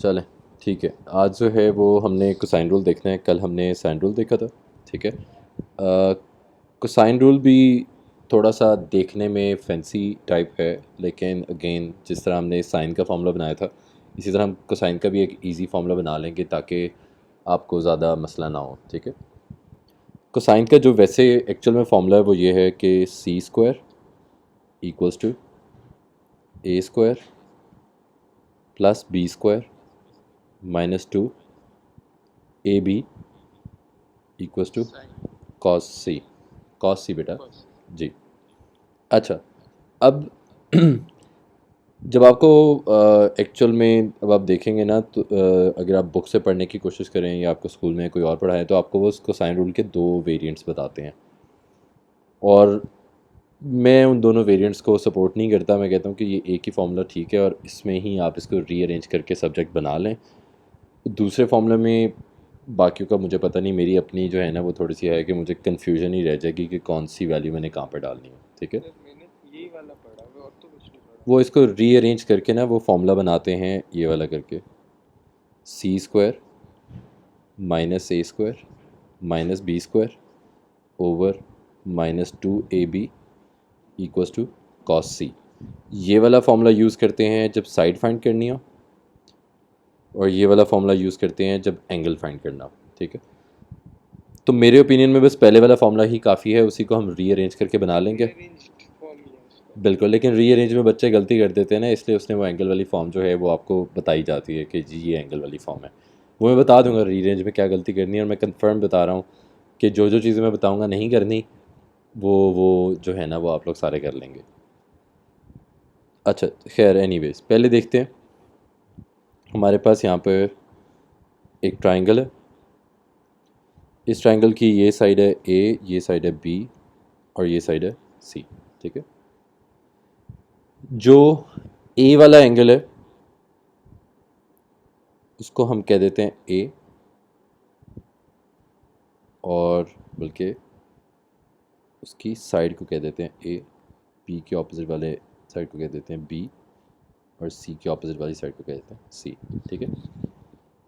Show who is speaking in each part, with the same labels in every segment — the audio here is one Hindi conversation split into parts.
Speaker 1: चलें, ठीक है। आज जो है वो हमने कोसाइन रूल देखना है। कल हमने साइन रूल देखा था, ठीक है। कोसाइन रूल भी थोड़ा सा देखने में फैंसी टाइप है, लेकिन अगेन जिस तरह हमने साइन का फार्मूला बनाया था, इसी तरह हम कोसाइन का भी एक इजी फार्मूला बना लेंगे ताकि आपको ज़्यादा मसला ना हो, ठीक है। कोसाइन का जो वैसे एक्चुअल में फार्मूला है वो ये है कि C square equals to A square plus B square minus two A B equals to cos C बेटा। जी। अच्छा, अब जब आपको एक्चुअल में अब आप देखेंगे ना तो अगर आप बुक से पढ़ने की कोशिश करें या आपको स्कूल में कोई और पढ़ाए तो आपको वो उसको साइन रूल के दो वेरिएंट्स बताते हैं, और मैं उन दोनों वेरिएंट्स को सपोर्ट नहीं करता। मैं कहता हूँ कि ये एक ही फार्मूला ठीक है और इसमें ही आप इसको रीअरेंज करके सब्जेक्ट बना लें। दूसरे फार्मूले में बाकियों का मुझे पता नहीं, मेरी अपनी जो है ना वो थोड़ी सी है कि मुझे कन्फ्यूजन ही रह जाएगी कि कौन सी वैल्यू मैंने कहाँ पर डालनी है, ठीक है।
Speaker 2: सर मैंने यही वाला पढ़ा हुआ है और तो कुछ नहीं पढ़ा।
Speaker 1: वो इसको रीअरेंज करके ना वो फार्मूला बनाते हैं ये वाला करके, C square minus A square minus B square over minus two A B equals to cos C. ये वाला फार्मूला यूज़ करते हैं जब साइड फाइंड करनी हो, और ये वाला फार्मूला यूज़ करते हैं जब एंगल फाइंड करना हो, ठीक है। तो मेरे ओपिनियन में बस पहले वाला फार्मूला ही काफ़ी है, उसी को हम रीअरेंज करके बना लेंगे।
Speaker 2: रीअरेंज्ड फॉर्म ही है उसका।
Speaker 1: बिल्कुल, लेकिन रीअरेंज में बच्चे गलती कर देते हैं ना, इसलिए उसने वो एंगल वाली फॉर्म जो है वो आपको बताई जाती है कि जी ये एंगल वाली फॉर्म है। वो मैं बता दूंगा रीअरेंज में क्या गलती करनी है, और मैं कंफर्म बता रहा हूँ कि जो जो चीज़ें मैं बताऊंगा नहीं करनी, वो जो है ना वो आप लोग सारे कर लेंगे। अच्छा, खैर एनीवेज पहले देखते हैं। हमारे पास यहाँ पर एक ट्राइंगल है। इस ट्राइंगल की ये साइड है ए, ये साइड है बी, और ये साइड है सी, ठीक है। जो ए वाला एंगल है उसको हम कह देते हैं ए, और बल्कि उसकी साइड को कह देते हैं ए, बी के ऑपोजिट वाले साइड को कह देते हैं बी, और सी के ऑपोजिट वाली साइड को कह देते हैं सी, ठीक है।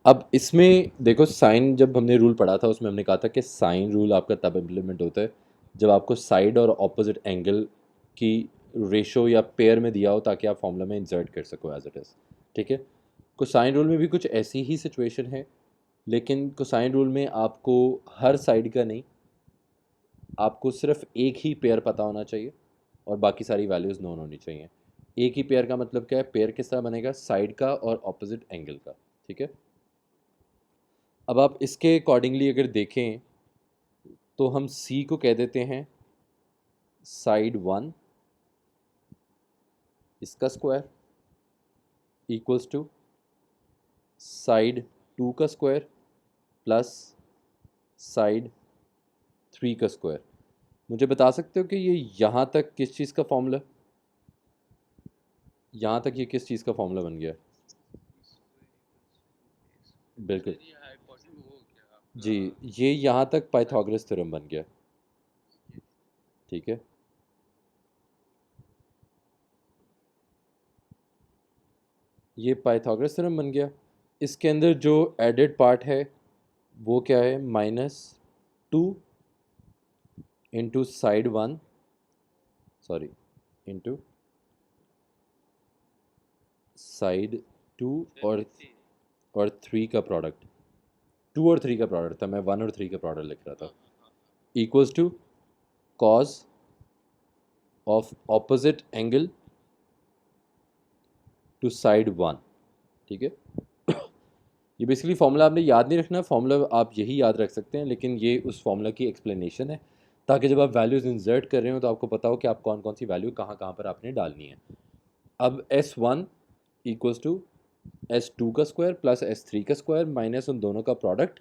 Speaker 1: अब इसमें देखो, साइन जब हमने रूल पढ़ा था उसमें हमने कहा था कि साइन रूल आपका तब इम्प्लीमेंट होता है जब आपको साइड और ऑपोजिट एंगल की रेशो या पेयर में दिया हो ताकि आप फॉर्मूला में इंसर्ट कर सको एज इट इज़, ठीक है। कोसाइन रूल में भी कुछ ऐसी ही सिचुएशन है, लेकिन कोसाइन रूल में आपको हर साइड का नहीं, आपको सिर्फ एक ही पेयर पता होना चाहिए और बाकी सारी वैल्यूज़ नोन होनी चाहिए। एक ही पेयर का मतलब क्या है? पेयर किस तरह बनेगा? साइड का और ऑपोजिट एंगल का, ठीक है। अब आप इसके अकॉर्डिंगली अगर देखें तो हम सी को कह देते हैं साइड वन, इसका square equals to side two का स्क्वायर प्लस साइड थ्री का स्क्वायर। मुझे बता सकते हो कि ये यहाँ तक किस चीज़ का फॉर्मूला, यहाँ तक ये किस चीज़ का फॉर्मूला बन गया? बिल्कुल
Speaker 2: सर ये हाइपोटेन्यूज वो हो गया
Speaker 1: जी,
Speaker 2: आपका।
Speaker 1: ये यहाँ तक
Speaker 2: साइन
Speaker 1: पाइथागोरस थ्योरम बन गया,
Speaker 2: ये
Speaker 1: ठीक है। ये पाइथागोरस थ्योरम बन गया। इसके अंदर जो एडेड पार्ट है वो क्या है? Minus two into side one, sorry, into side two और
Speaker 2: चलिए थी।
Speaker 1: थ्री का प्रोडक्ट। टू और थ्री का प्रोडक्ट था, मैं वन और थ्री का प्रोडक्ट लिख रहा
Speaker 2: हाँ
Speaker 1: था।
Speaker 2: हाँ हाँ हाँ।
Speaker 1: Equals to cos of opposite angle to side one, ठीक है। ये बेसिकली फार्मूला आपने याद नहीं रखना, फार्मूला आप यही याद रख सकते हैं, लेकिन ये उस फार्मूला की एक्सप्लेनेशन है ताकि जब आप वैल्यूज़ इंसर्ट कर रहे हो तो आपको पता हो कि आप कौन कौन सी वैल्यू कहाँ कहाँ पर आपने डालनी है। अब S one equals to S two का स्क्वायर प्लस एस थ्री का स्क्वायर माइनस उन दोनों का प्रोडक्ट,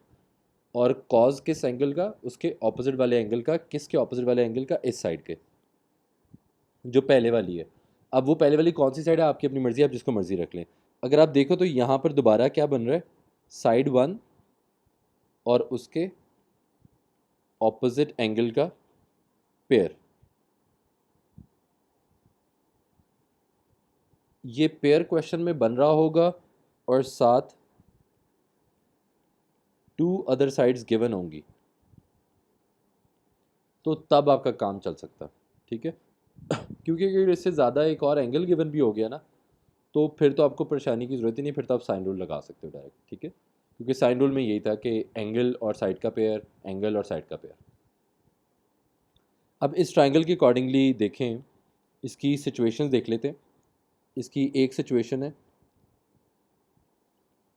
Speaker 1: और कॉज किस एंगल का? उसके ऑपोजिट वाले एंगल का। किसके ऑपोजिट वाले एंगल का? इस साइड के, जो पहले वाली है। अब वो पहले वाली कौन सी साइड है आपकी अपनी मर्ज़ी, आप जिसको मर्ज़ी रख लें। अगर आप देखो तो यहाँ पर दोबारा क्या बन रहा है? साइड वन और उसके ऑपोजिट एंगल का पेयर। ये पेयर क्वेश्चन में बन रहा होगा और साथ 2 अदर साइड्स गिवन होंगी तो तब आपका काम चल सकता, ठीक है। क्योंकि अगर इससे ज़्यादा एक और एंगल गिवन भी हो गया ना तो फिर तो आपको परेशानी की ज़रूरत ही नहीं, फिर तो आप साइन रूल लगा सकते हो डायरेक्ट, ठीक है। क्योंकि साइन रूल में यही था कि एंगल और साइड का पेयर, एंगल और साइड का पेयर। अब इस ट्राइंगल के अकॉर्डिंगली देखें, इसकी सिचुएशंस देख लेते हैं। इसकी एक सिचुएशन है,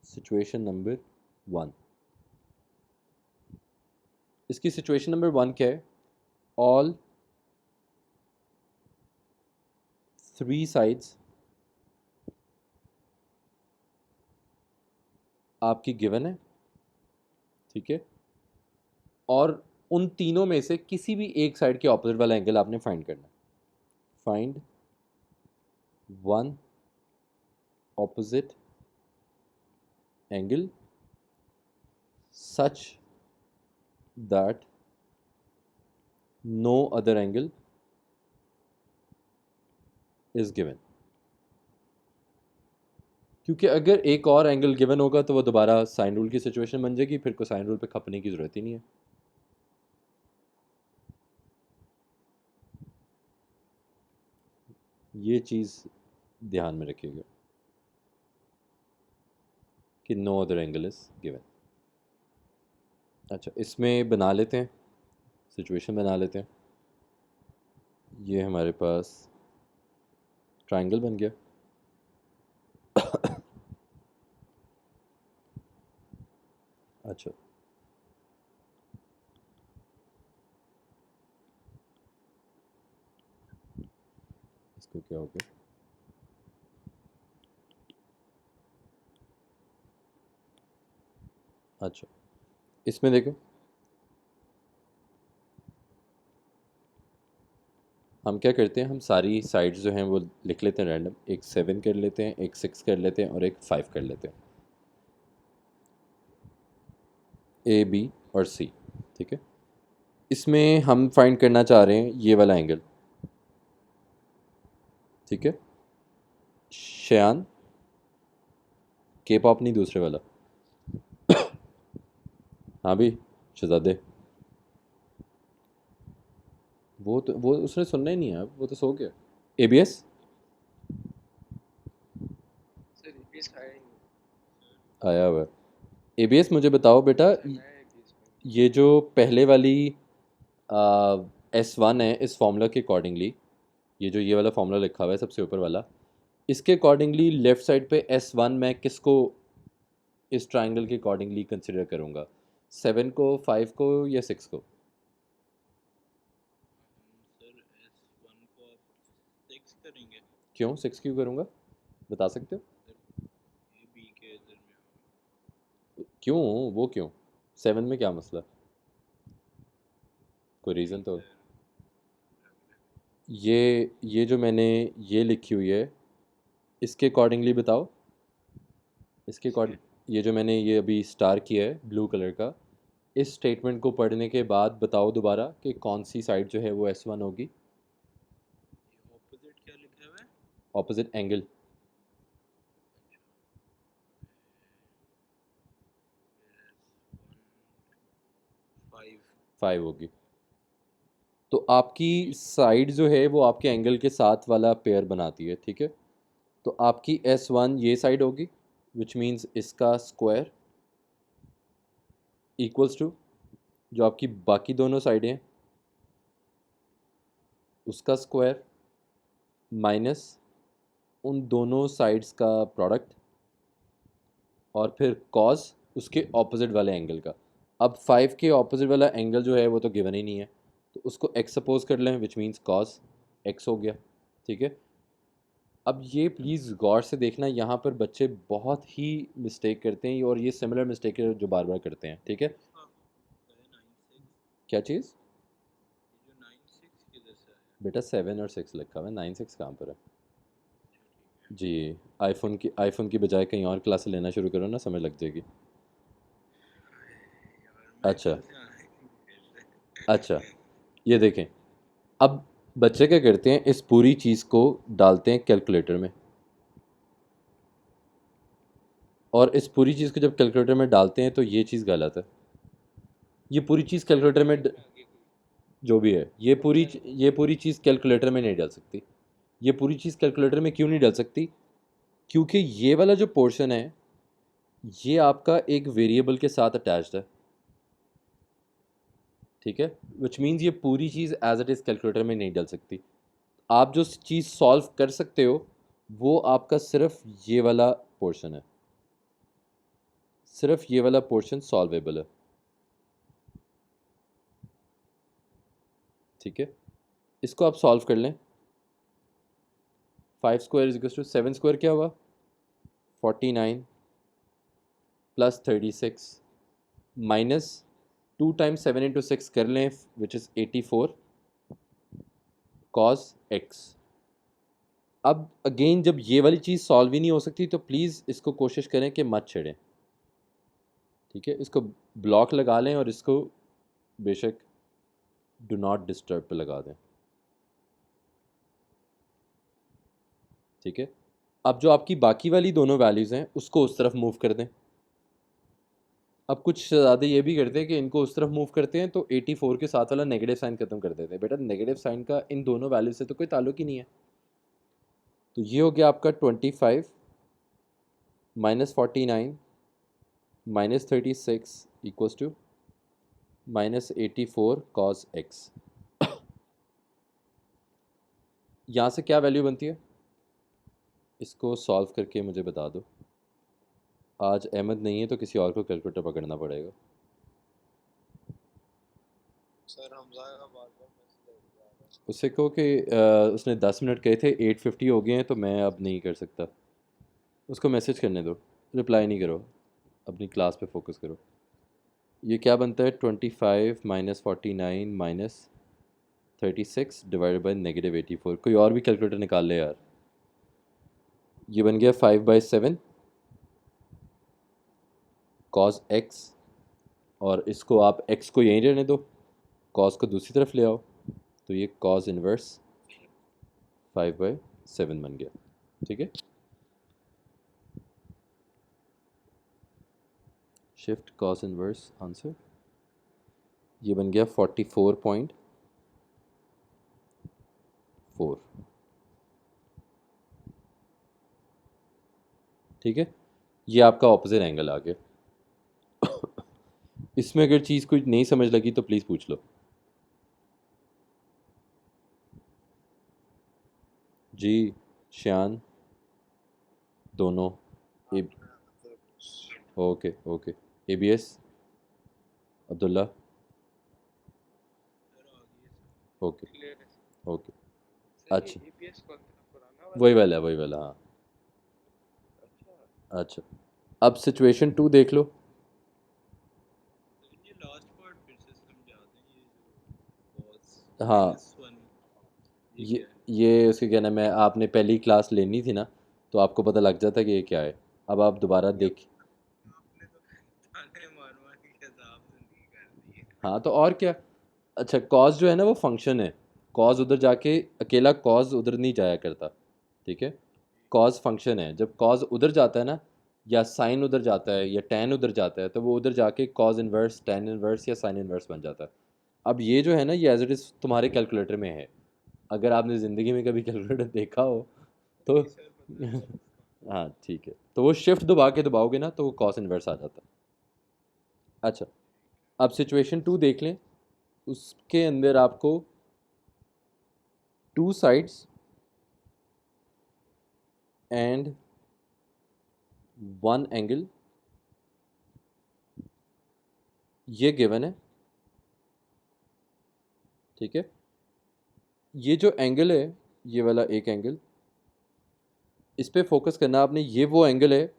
Speaker 1: सिचुएशन नंबर 1। इसकी सिचुएशन नंबर 1 क्या है? ऑल 3 साइड्स आपकी गिवन है, ठीक है। और उन तीनों में से किसी भी एक साइड के ऑपोजिट वाला एंगल आपने फाइंड करना है। Find one opposite angle such that no other angle is given। क्योंकि अगर एक और एंगल गिवन होगा तो वो दोबारा साइन रूल की सिचुएशन बन जाएगी, फिर को साइन रूल पे खपने की ज़रूरत ही नहीं है। ये चीज़ ध्यान में रखिएगा कि no other angle is given. अच्छा, इसमें बना लेते हैं, सिचुएशन बना लेते हैं। ये हमारे पास ट्राइंगल बन गया। अच्छा, इसको क्या हो गया? अच्छा, इसमें देखो, हम क्या करते हैं, हम सारी साइड्स जो हैं वो लिख लेते हैं रैंडम। एक 7 कर लेते हैं, एक 6 कर लेते हैं और एक 5 कर लेते हैं। ए, बी और सी, ठीक है। इसमें हम फाइंड करना चाह रहे हैं ये वाला एंगल, ठीक है। शयान, के पॉप नहीं, दूसरे वाला। हाँ भी शहजादे, वो उसने सुनना ही नहीं है, वो तो सो गया। एबीएस,
Speaker 2: सर रिपीस आया ही नहीं।
Speaker 1: आया हुआ है। एबीएस, मुझे बताओ बेटा,
Speaker 2: सर नया रिपीस में
Speaker 1: ये जो पहले वाली S1 है, इस फॉर्मूला के अकॉर्डिंगली, ये वाला फॉर्मूला लिखा हुआ है सबसे ऊपर वाला, इसके अकॉर्डिंगली लेफ़्ट साइड पे S1 मैं किसको इस ट्राइंगल के अकॉर्डिंगली कंसिडर करूँगा? 7 को, 5 को या 6 को?
Speaker 3: सर S1 को आप 6 करेंगे,
Speaker 1: क्यों 6 क्यों करूँगा, बता सकते हो?
Speaker 3: ए बी के दरमियान।
Speaker 1: क्यों, वो क्यों? 7 में क्या मसला, कोई रीज़न तो? ये जो मैंने ये लिखी हुई है, इसके अकॉर्डिंगली बताओ। इसके अकॉर्डिंग, ये जो मैंने ये अभी स्टार किया है ब्लू कलर का, इस स्टेटमेंट को पढ़ने के बाद बताओ दोबारा कि कौन सी साइड जो है वो S1 होगी।
Speaker 3: ऑपोजिट क्या लिखा हुआ है?
Speaker 1: ऑपोजिट एंगल,
Speaker 3: S1
Speaker 1: 5 होगी। तो आपकी साइड जो है वो आपके एंगल के साथ वाला पेयर बनाती है, ठीक है। तो आपकी S1 ये साइड होगी, विच मीन्स इसका स्क्वायर इक्वल्स टू जो आपकी बाकी दोनों साइडें हैं उसका स्क्वायर माइनस उन दोनों साइड्स का प्रोडक्ट और फिर कॉस उसके ऑपोजिट वाले एंगल का। अब 5 के ऑपोजिट वाला एंगल जो है वो तो गिवन ही नहीं है, तो उसको x सपोज कर लें, विच मीन्स कॉस x हो गया, ठीक है। अब ये प्लीज़ गौर से देखना, यहाँ पर बच्चे बहुत ही मिस्टेक करते हैं और ये सिमिलर मिस्टेक है जो बार बार करते हैं, ठीक है।
Speaker 3: है 9 6,
Speaker 1: क्या चीज़?
Speaker 3: ये जो 9 6 किधर से आया?
Speaker 1: बेटा 7 और 6 लिखा हुआ है, 9 6 कहाँ पर है?
Speaker 3: अच्छा ठीक है।
Speaker 1: जी, आईफोन की बजाय कहीं और क्लासेस लेना शुरू करो ना, समझ लग जाएगी।
Speaker 3: यार मैं
Speaker 1: अच्छा
Speaker 3: कल से आना ही फिर से।
Speaker 1: अच्छा, ये देखें, अब बच्चे क्या करते हैं, इस पूरी चीज़ को डालते हैं कैलकुलेटर में, और इस पूरी चीज़ को जब कैलकुलेटर में डालते हैं तो ये चीज़ गलत है। ये पूरी चीज़ कैलकुलेटर में
Speaker 2: आगे कोई
Speaker 1: जो भी है, ये पूरी चीज़ कैलकुलेटर में नहीं डाल सकती। ये पूरी चीज़ कैलकुलेटर में क्यों नहीं डाल सकती? क्योंकि ये वाला जो पोर्शन है, ये आपका एक वेरिएबल के साथ अटैच्ड है, ठीक है, विच मीन्स ये पूरी चीज़ एज इट इज़ कैलकुलेटर में नहीं डाल सकती। आप जो चीज़ सॉल्व कर सकते हो वो आपका सिर्फ ये वाला पोर्शन है, सिर्फ ये वाला पोर्शन सॉल्वेबल है, ठीक है। इसको आप सॉल्व कर लें। 5 square is equal to 7 square क्या हुआ? 49 प्लस 36 माइनस 2 टाइम्स 7 इंटू 6 कर लें विच इज़ 84 कॉस एक्स। अब अगेन जब ये वाली चीज़ सॉल्व ही नहीं हो सकती तो प्लीज़ इसको कोशिश करें कि मत छेड़ें, ठीक है। इसको ब्लॉक लगा लें और इसको बेशक डू नॉट डिस्टर्ब पे लगा दें, ठीक है। अब जो आपकी बाकी वाली दोनों वैल्यूज़ हैं उसको उस तरफ मूव कर दें। अब कुछ ज़्यादा ये भी करते हैं कि इनको उस तरफ मूव करते हैं तो 84 के साथ वाला नेगेटिव साइन ख़त्म कर देते हैं। बेटा नेगेटिव साइन का इन दोनों वैल्यू से तो कोई ताल्लुक ही नहीं है। तो ये हो गया आपका 25 minus 49 minus 36 equals to minus 84 cos x. यहाँ से क्या वैल्यू बनती है? इसको सॉल्व करके मुझे बता दो। आज अहमद नहीं है तो किसी और को कैलकुलेटर पकड़ना पड़ेगा।
Speaker 2: सर हमजा का बार-बार मैसेज आ रहा है।
Speaker 1: उससे कहो कि उसने 10 मिनट कहे थे, 8:50 हो गए हैं तो मैं अब नहीं कर सकता। उसको मैसेज करने दो, रिप्लाई नहीं करो, अपनी क्लास पे फोकस करो। ये क्या बनता है? 25 minus 49 minus 36 divided by negative 84। कोई और भी कैलकुलेटर निकाल ले यार। ये बन गया 5/7 कॉस एक्स, और इसको आप एक्स को यहीं रहने दो, कॉस को दूसरी तरफ ले आओ, तो ये कॉस इनवर्स 5/7 बन गया, ठीक है। शिफ्ट कॉस इनवर्स आंसर, ये बन गया 44.4, ठीक है। ये आपका ऑपोजिट एंगल आ गया। इसमें अगर चीज़ कोई नहीं समझ लगी तो प्लीज़ पूछ लो जी। श्यान दोनों ए, okay okay. ABS Abdullah
Speaker 3: sir आ गई है सर।
Speaker 1: ओके
Speaker 2: क्लियर है
Speaker 1: ओके।
Speaker 2: सर। ये
Speaker 1: अच्छा
Speaker 2: एबीएस कौन सा पुराना
Speaker 1: वही
Speaker 2: वाला?
Speaker 1: वाला है, वही वाला, हाँ।
Speaker 2: अच्छा
Speaker 1: अच्छा अब सिचुएशन 2 देख लो।
Speaker 3: लेकिन ये लास्ट पार्ट फिर से समझा दें, ये जो cos
Speaker 1: हाँ
Speaker 3: -1 ये
Speaker 1: ये
Speaker 3: क्या है?
Speaker 1: ये उसके क्या नाम है, आपने पहली क्लास लेनी थी ना तो आपको पता लग जाता कि ये क्या है। अब आप दोबारा
Speaker 3: ये
Speaker 1: देख।
Speaker 3: आपने तो ताने मार मार के हिसाब जिंदगी कर दी है।
Speaker 1: हाँ तो और क्या। अच्छा कॉज जो है ना वो फंक्शन है, कॉज उधर जाके अकेला कॉज उधर नहीं जाया करता, ठीक है। कॉज फंक्शन है, जब कॉज उधर जाता है ना, या साइन उधर जाता है या टैन उधर जाता है तो वो उधर जाके कॉज इनवर्स टैन इनवर्स या साइन इनवर्स बन जाता है। अब ये जो है ना ये एज इट इज़ तुम्हारे कैलकुलेटर में है, अगर आपने ज़िंदगी में कभी कैलकुलेटर देखा हो तो
Speaker 3: नहीं सर पता है सर इसका।
Speaker 1: हाँ ठीक है, तो वो शिफ्ट दबा के दबाओगे ना तो वो कॉस इनवर्स आ जाता है। अच्छा अब सिचुएशन 2 देख लें। उसके अंदर आपको two sides and one angle ये गिवन है, ठीक है। ये जो एंगल है ये वाला एक एंगल, इस पे फोकस करना आपने, ये वो एंगल है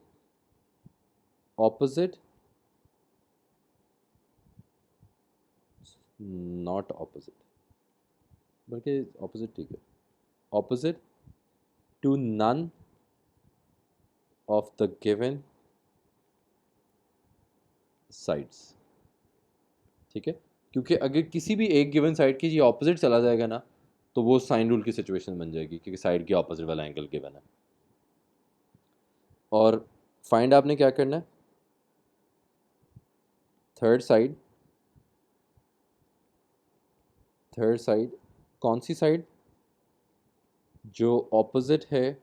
Speaker 1: ऑपोजिट, नॉट ऑपोजिट, बल्कि ऑपोजिट ठीक है, opposite to none of the given sides, ठीक है। क्योंकि अगर किसी भी एक गिवन साइड की ये ऑपोजिट चला जाएगा ना तो वो साइन रूल की सिचुएशन बन जाएगी, क्योंकि साइड के ऑपोजिट वाला एंगल गिवन है। और फाइंड आपने क्या करना है, थर्ड साइड थर्ड साइड कौन सी साइड? जो ऑपोजिट है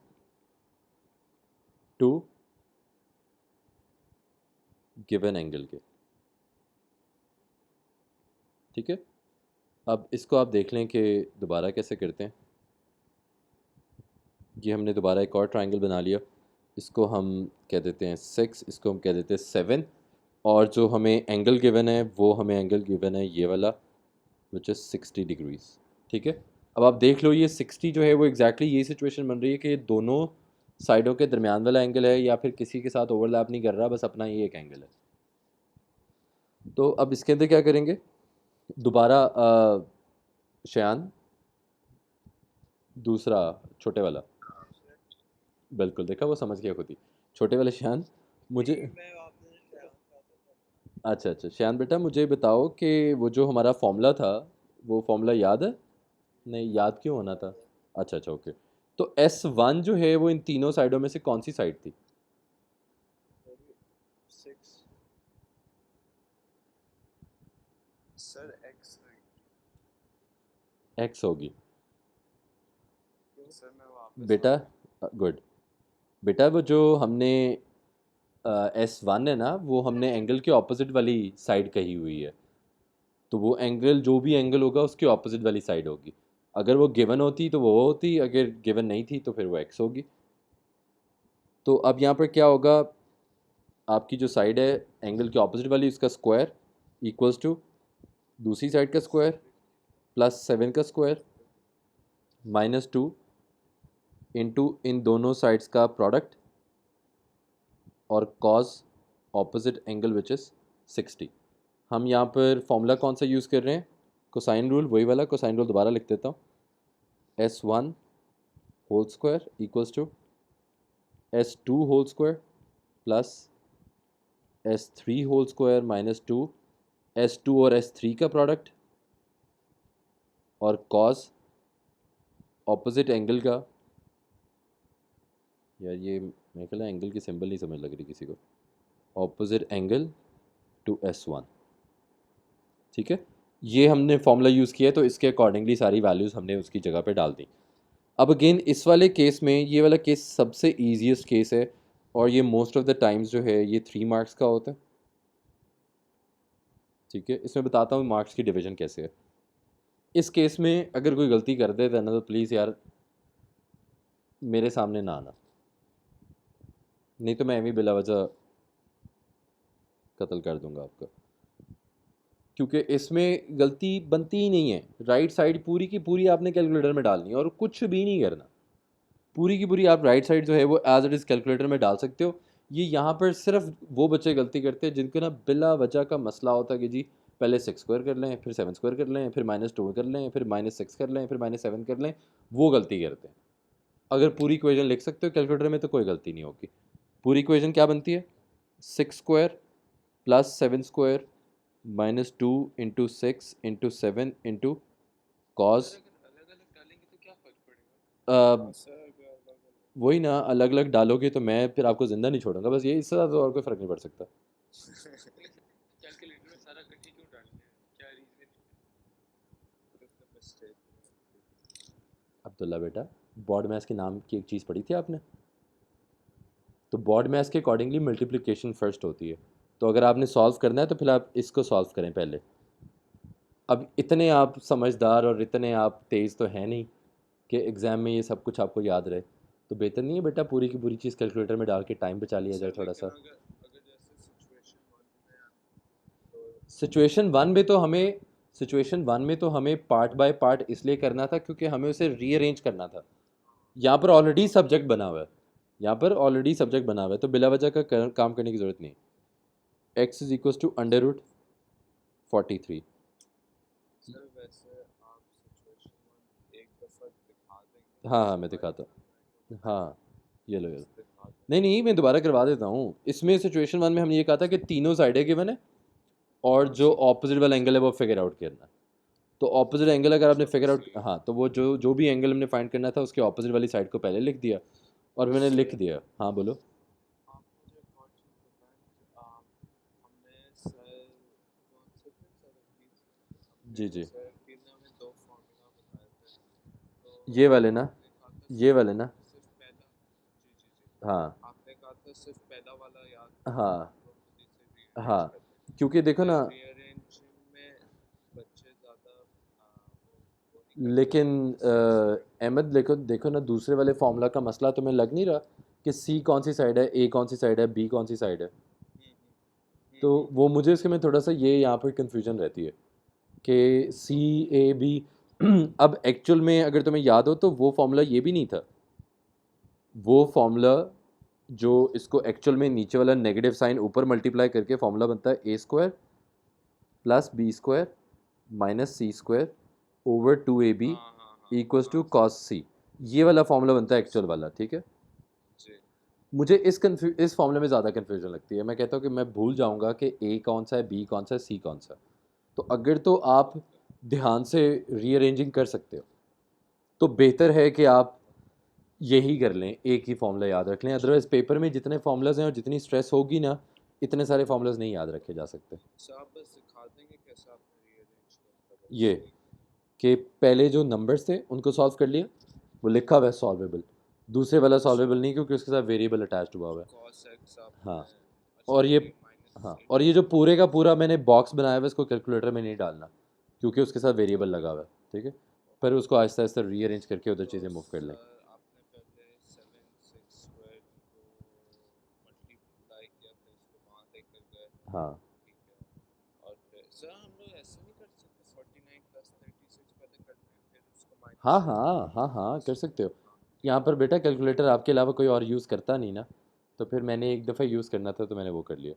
Speaker 1: टू गिवन एंगल के, ठीक है। अब इसको आप देख लें कि दोबारा कैसे करते हैं। ये हमने दोबारा एक और ट्रायंगल बना लिया, इसको हम कह देते हैं 6, इसको हम कह देते हैं 7, और जो हमें एंगल गिवन है वो हमें एंगल गिवन है ये वाला विच इज़ 60 डिग्रीज, ठीक है। अब आप देख लो ये 60 जो है वो एग्जैक्टली ये सिचुएशन बन रही है कि ये दोनों साइडों के दरमियान वाला एंगल है या फिर किसी के साथ ओवरलैप नहीं कर रहा, बस अपना ये एक एंगल है। तो अब इसके अंदर क्या करेंगे, दोबारा शयान दूसरा छोटे वाला, बिल्कुल देखा वो समझ गया खुद ही, छोटे वाले शयान मुझे,
Speaker 2: मैं आपने शायद कहा था।
Speaker 1: अच्छा अच्छा शयान बेटा मुझे बताओ कि वो जो हमारा फॉर्मूला था वो फॉर्मूला याद है? नहीं याद क्यों होना था? अच्छा अच्छा ओके। तो S1 जो है वो इन तीनों साइडों में से कौन सी साइड थी?
Speaker 2: 6 सर एक्स
Speaker 1: X होगी
Speaker 2: सर मैं वापस
Speaker 1: बेटा, गुड बेटा। वो जो हमने S1 है ना वो हमने एंगल के ऑपोजिट वाली साइड कही हुई है, तो वो एंगल जो भी एंगल होगा उसकी ऑपोजिट वाली साइड होगी। अगर वो गिवन होती तो वो होती, अगर गिवन नहीं थी तो फिर वो X होगी। तो अब यहाँ पर क्या होगा, आपकी जो साइड है एंगल के ऑपोजिट वाली उसका स्क्वायर इक्वल्स टू दूसरी साइड का स्क्वायर प्लस 7 का स्क्वायर माइनस 2 इंटू इन दोनों साइड्स का प्रोडक्ट और cause opposite angle which is 60। हम यहाँ पर फॉर्मूला कौन सा यूज़ कर रहे हैं? कोसाइन रूल, वही वाला कोसाइन रूल दोबारा लिख देता हूँ। S1 whole square equals to S2 whole square plus S3 whole square minus 2 S2 और S3 का प्रोडक्ट और कॉस ऑपोजिट एंगल का, यार ये मेरे ख्याल एंगल की सिंबल नहीं समझ लग रही किसी को, ऑपोजिट एंगल टू S1, ठीक है। ये हमने फॉर्मूला यूज़ किया है तो इसके अकॉर्डिंगली सारी वैल्यूज़ हमने उसकी जगह पे डाल दी। अब अगेन इस वाले केस में ये वाला केस सबसे ईजीएस्ट केस है और ये मोस्ट ऑफ द टाइम्स जो है ये 3 मार्क्स का होता है, ठीक है। इसमें बताता हूँ मार्क्स की डिवीज़न कैसे है। इस केस में अगर कोई गलती कर देता है ना तो प्लीज़ यार मेरे सामने ना आना, नहीं तो मैं भी बिला वजह कत्ल कर दूंगा आपका, क्योंकि इसमें गलती बनती ही नहीं है। राइट साइड पूरी की पूरी आपने कैलकुलेटर में डालनी है और कुछ भी नहीं करना, पूरी की पूरी आप राइट साइड जो है वो एज इट इज़ कैलकुलेटर में डाल सकते हो। ये यहाँ पर सिर्फ वो बच्चे गलती करते हैं जिनको ना बिला वजह का मसला होता है कि जी पहले 6 स्क्वायर कर लें, फिर 7 स्क्वायर कर लें, फिर -2 कर लें, फिर -6 कर लें, फिर -7 कर लें, वो गलती करते हैं। अगर पूरी इक्वेशन लिख सकते हो कैलकुलेटर में तो कोई गलती नहीं होगी। पूरी इक्वेशन क्या बनती है? 6 square plus 7 square -2 into 6 into 7 into cos,
Speaker 3: अगर अलग अलग डालेंगे तो क्या फर्क पड़ेगा?
Speaker 2: सर अगर अलग
Speaker 1: वही ना, अलग अलग डालोगे तो मैं फिर आपको ज़िंदा नहीं छोड़ूंगा, बस ये, इससे ज़्यादा और कोई फ़र्क नहीं पड़ सकता।
Speaker 3: कैलकुलेटर में सारा इकट्ठे क्यों डालते हैं? क्या रीजन?
Speaker 2: मिस्टेक
Speaker 1: अब्दुल्ला बेटा, बॉड मैथ्स के नाम की एक चीज़ पढ़ी थी आपने? तो बॉड मैथ्स के अकॉर्डिंगली मल्टीप्लिकेशन फर्स्ट होती है, तो अगर आपने सॉल्व करना है तो फिर आप इसको सॉल्व करें पहले। अब इतने आप समझदार और इतने आप तेज़ तो हैं नहीं कि एग्ज़ाम में ये सब कुछ आपको याद रहे, तो बेहतर नहीं है बेटा पूरी की पूरी चीज़ कैलकुलेटर में डाल के टाइम बचा लिया जाए
Speaker 2: सर
Speaker 1: थोड़ा
Speaker 2: लेकिन
Speaker 1: सा।
Speaker 2: अगर अगर जैसे सिचुएशन 1 में तो
Speaker 1: सिचुएशन वन में तो हमें सिचुएशन वन में तो हमें पार्ट बाय पार्ट इसलिए करना था क्योंकि हमें उसे रीअरेंज करना था। यहाँ पर ऑलरेडी सब्जेक्ट बना हुआ है, यहाँ पर ऑलरेडी सब्जेक्ट बना हुआ है, तो बिला वजह का काम करने की ज़रूरत नहीं। x is equal to √43।
Speaker 2: Sir वैसे आप सिचुएशन 1 एक दफ़ा दिखा देंगे
Speaker 1: हाँ हाँ
Speaker 2: उसके
Speaker 1: मैं
Speaker 2: बाद
Speaker 1: दिखाता
Speaker 2: करना
Speaker 1: हूँ, हाँ ये लो ये लो।
Speaker 2: दिखा दें
Speaker 1: नहीं नहीं मैं दोबारा करवा देता हूँ। इसमें सिचुएशन वन में हमने ये कहा था कि तीनों साइडें गिवन है और जो ऑपोजिट वाला एंगल है वो फिगर आउट करना है। तो ऑपोजिट एंगल अगर आपने फिगर आउट, हाँ तो वो जो जो भी एंगल हमने फाइंड करना था उसके ऑपोजिट वाली साइड को पहले लिख दिया और मैंने लिख दिया। हाँ बोलो।
Speaker 2: आप मुझे एक और चीज़ बताएं हमने सर कौन से थे सर
Speaker 1: जी जी
Speaker 2: सर फिर हमें 2
Speaker 1: ये वाले ना,
Speaker 2: आपने कहा था
Speaker 1: ये वाले ना,
Speaker 2: सिर्फ पहला, जी जी जी,
Speaker 1: हाँ
Speaker 2: आपने कहा था सिर्फ पहला वाला याद
Speaker 1: हाँ
Speaker 2: हम लोग खुद ही से रीअरेंज
Speaker 1: हाँ,
Speaker 2: करते हैं।
Speaker 1: क्योंकि देखो ना,
Speaker 2: फिर रीअरेंजिंग में बच्चे ज़्यादा वो नहीं करते
Speaker 1: लेकिन
Speaker 2: हैं, सही से
Speaker 1: अहमद देखो देखो ना, दूसरे वाले फॉर्मूला का मसला तुम्हें लग नहीं रहा कि सी कौन सी साइड है, ए कौन सी साइड है, बी कौन सी साइड है? तो वो मुझे इसके में थोड़ा सा ये यहाँ पर कन्फ्यूजन रहती है कि सी ए बी अब एक्चुअल में अगर तुम्हें याद हो तो वो फॉर्मूला ये भी नहीं था। वो फॉर्मूला जो इसको एक्चुअल में नीचे वाला नेगेटिव साइन ऊपर मल्टीप्लाई करके फॉर्मूला बनता है A square plus B square minus C square over 2ab
Speaker 2: हाँ हाँ हाँ
Speaker 1: इक्वल्स टू
Speaker 2: हाँ
Speaker 1: कॉस सी। ये वाला फॉर्मूला बनता है
Speaker 2: कॉस
Speaker 1: एक्चुअल वाला, ठीक है।
Speaker 2: जी
Speaker 1: मुझे इस फॉर्मूले में ज़्यादा कन्फ्यूजन लगती है। मैं कहता हूँ कि मैं भूल जाऊँगा कि ए कौन सा है, बी कौन सा है, सी कौन सा है। तो अगर तो आप ध्यान से रीअरेंजिंग कर सकते हो तो बेहतर है कि आप यही कर लें, एक ही फॉर्मूला याद रख लें। अदरवाइज़ पेपर में जितने फॉर्मूलाज हैं और जितनी स्ट्रेस होगी ना, इतने सारे फॉर्मूलाज नहीं याद रखे जा सकते।
Speaker 2: अच्छा आप बस सिखा देंगे कैसे आपने रीअरेंज किया था
Speaker 1: ये
Speaker 2: बस एक
Speaker 1: कि पहले जो नंबर्स थे उनको सॉल्व कर लिया, वो लिखा हुआ है सॉल्वेबल। दूसरे वाला
Speaker 2: अच्छा
Speaker 1: सॉल्वेबल नहीं, क्योंकि उसके साथ वेरिएबल अटैच्ड हुआ हुआ है।
Speaker 2: कॉस एक्स आपने
Speaker 1: हाँ,
Speaker 2: अच्छा
Speaker 1: और ये,
Speaker 2: वही माइनस
Speaker 1: हाँ,
Speaker 2: साइन
Speaker 1: और ये
Speaker 2: था
Speaker 1: जो पूरे का पूरा मैंने बॉक्स बनाया हुआ है इसको कैलकुलेटर में नहीं डालना, क्योंकि उसके साथ वेरिएबल
Speaker 2: ओके
Speaker 1: लगा हुआ है, ठीक है। पर
Speaker 2: ओके
Speaker 1: उसको आहिस्ता आहिस्ता रीअरेंज करके उधर
Speaker 2: तो
Speaker 1: चीज़ें मूव कर लें।
Speaker 2: सर आपने पहले 7 6 स्क्वायर को मल्टीप्लाई किया फिर इसको वहाँ लेकर गए
Speaker 1: हाँ
Speaker 2: ठीक है और फिर सर हम लोग ऐसे नहीं कर सकते 49 प्लस 36 पहले करते हैं फिर उसको
Speaker 1: हाँ
Speaker 2: माइनस करते
Speaker 1: हाँ
Speaker 2: हैं
Speaker 1: हाँ हाँ, कर सकते हो।
Speaker 2: हाँ
Speaker 1: यहाँ पर बेटा कैलकुलेटर आपके अलावा कोई और यूज़ करता नहीं ना, तो फिर मैंने एक दफ़ा यूज़ करना था तो मैंने वो कर लिया।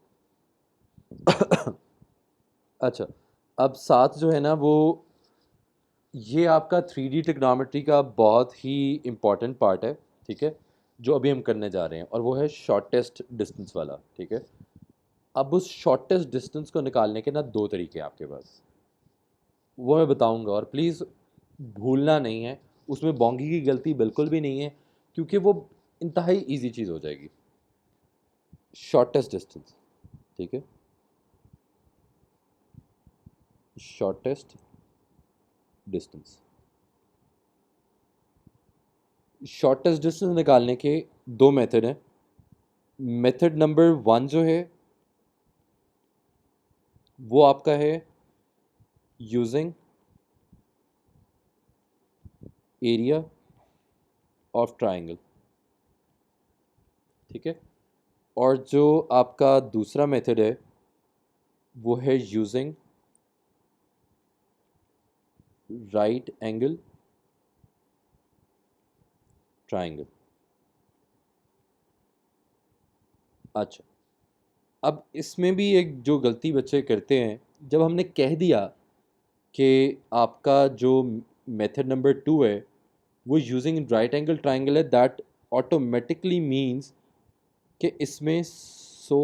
Speaker 1: अच्छा, अब साथ जो है ना वो, ये आपका 3D ट्रिग्नोमेट्री का बहुत ही इम्पॉर्टेंट पार्ट है, ठीक है, जो अभी हम करने जा रहे हैं, और वो है शॉर्टेस्ट डिस्टेंस वाला, ठीक है। अब उस शॉर्टेस्ट डिस्टेंस को निकालने के ना दो तरीके हैं आपके पास, वो मैं बताऊंगा। और प्लीज़ भूलना नहीं है, उसमें बोंगी की गलती बिल्कुल भी नहीं है, क्योंकि वो इंतहाई इजी चीज़ हो जाएगी। शॉर्टेस्ट डिस्टेंस, ठीक है, शॉर्टेस्ट डिस्टेंस, शॉर्टेस्ट डिस्टेंस निकालने के दो मेथड हैं। मेथड नंबर 1 जो है वो आपका है यूजिंग एरिया ऑफ ट्राइंगल, ठीक है। और जो आपका दूसरा मेथड है वो है यूजिंग राइट एंगल ट्राइंगल। अच्छा, अब इसमें भी एक जो गलती बच्चे करते हैं, जब हमने कह दिया कि आपका जो मेथड नंबर 2 है वो यूजिंग राइट एंगल ट्राइंगल है, दैट ऑटोमेटिकली मीन्स कि इसमें सो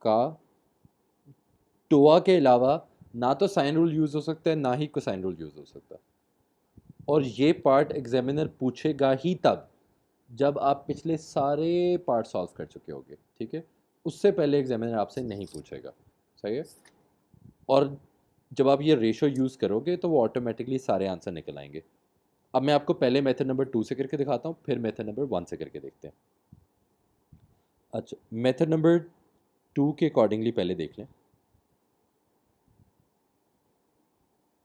Speaker 1: का टोआ के अलावा ना तो साइन रूल यूज़ हो सकता है, ना ही कोसाइन रूल यूज़ हो सकता। और ये पार्ट एग्जामिनर पूछेगा ही तब जब आप पिछले सारे पार्ट सॉल्व कर चुके होगे, ठीक है। उससे पहले एग्जामिनर आपसे नहीं पूछेगा, सही है। और जब आप ये रेशो यूज़ करोगे तो वो ऑटोमेटिकली सारे आंसर निकल आएंगे। अब मैं आपको पहले मेथड नंबर 2 से करके दिखाता हूँ, फिर मेथड नंबर 1 से करके देखते हैं। अच्छा, मेथड नंबर 2 के अकॉर्डिंगली पहले देख लें।